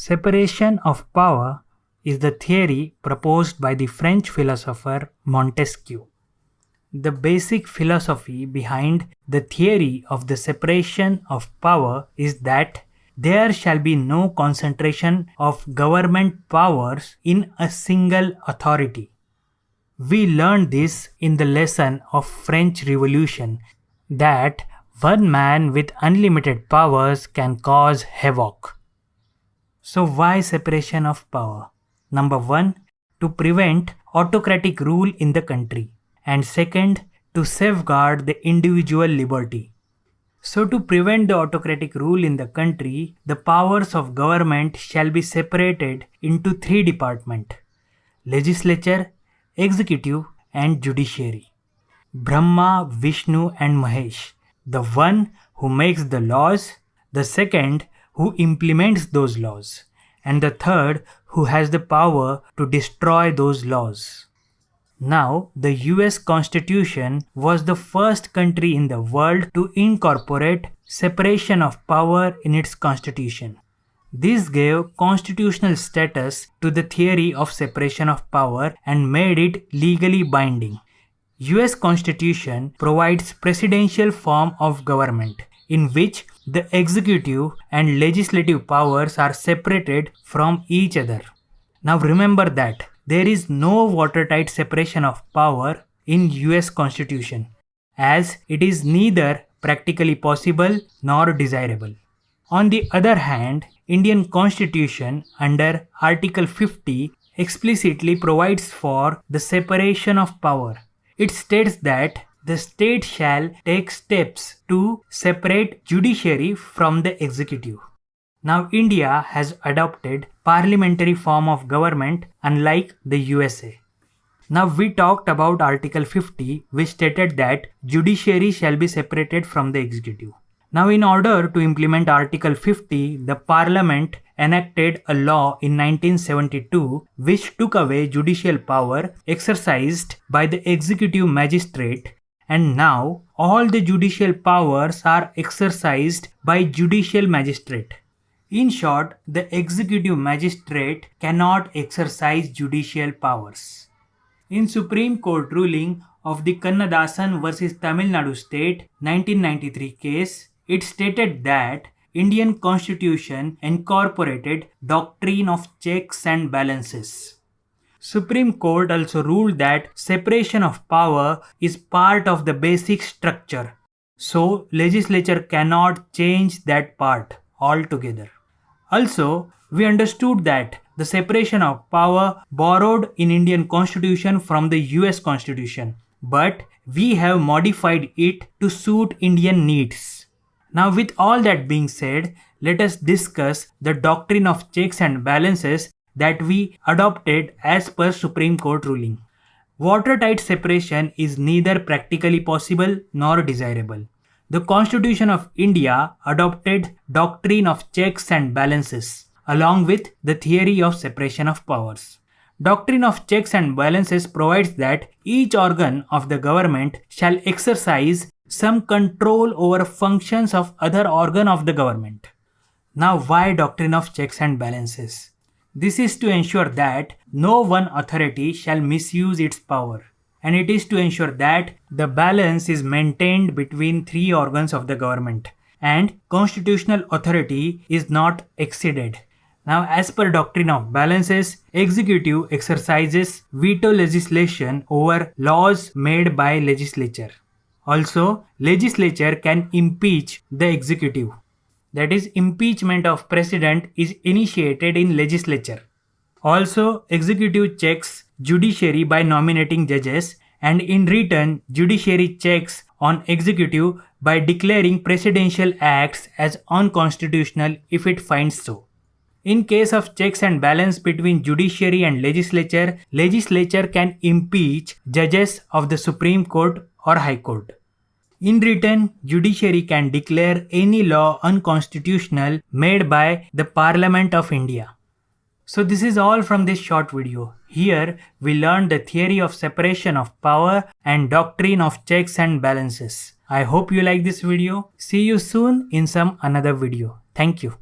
Separation of power is the theory proposed by the French philosopher Montesquieu. The basic philosophy behind the theory of the separation of power is that there shall be no concentration of government powers in a single authority. We learned this in the lesson of French Revolution that one man with unlimited powers can cause havoc. So why separation of power? Number 1, to prevent autocratic rule in the country, and second, to safeguard the individual liberty. So to prevent the autocratic rule in the country, the powers of government shall be separated into 3 departments: legislature, executive and judiciary. Brahma, Vishnu and Mahesh, the one who makes the laws, the second who implements those laws, and the third who has the power to destroy those laws. Now, the US Constitution was the first country in the world to incorporate separation of power in its constitution. This gave constitutional status to the theory of separation of power and made it legally binding. US Constitution provides presidential form of government in which the executive and legislative powers are separated from each other. Now remember that there is no watertight separation of power in US Constitution, as it is neither practically possible nor desirable. On the other hand, Indian Constitution under Article 50 explicitly provides for the separation of power. It states that the state shall take steps to separate judiciary from the executive. Now India has adopted parliamentary form of government unlike the USA. Now we talked about Article 50, which stated that judiciary shall be separated from the executive. Now in order to implement Article 50, the Parliament enacted a law in 1972 which took away judicial power exercised by the executive magistrate, and now all the judicial powers are exercised by judicial magistrate. In short, the executive magistrate cannot exercise judicial powers. In Supreme Court ruling of the Kannadasan vs Tamil Nadu State 1993 case, it stated that Indian Constitution incorporated doctrine of checks and balances. Supreme Court also ruled that separation of power is part of the basic structure, so legislature cannot change that part altogether. Also, we understood that the separation of power borrowed in Indian Constitution from the US Constitution, but we have modified it to suit Indian needs. Now with all that being said, let us discuss the doctrine of checks and balances that we adopted as per Supreme Court ruling. Watertight separation is neither practically possible nor desirable. The Constitution of India adopted doctrine of checks and balances along with the theory of separation of powers. Doctrine of checks and balances provides that each organ of the government shall exercise some control over functions of other organ of the government. Now why doctrine of checks and balances? This is to ensure that no one authority shall misuse its power, and it is to ensure that the balance is maintained between 3 organs of the government and constitutional authority is not exceeded. Now as per doctrine of balances, executive exercises veto legislation over laws made by legislature. Also, legislature can impeach the executive. That is, impeachment of president is initiated in legislature. Also, executive checks judiciary by nominating judges, and in return, judiciary checks on executive by declaring presidential acts as unconstitutional if it finds so. In case of checks and balance between judiciary and legislature, legislature can impeach judges of the Supreme Court or High Court. In return, judiciary can declare any law unconstitutional made by the Parliament of India. So this is all from this short video. Here we learned the theory of separation of power and doctrine of checks and balances. I hope you like this video. See you soon in some another video. Thank you.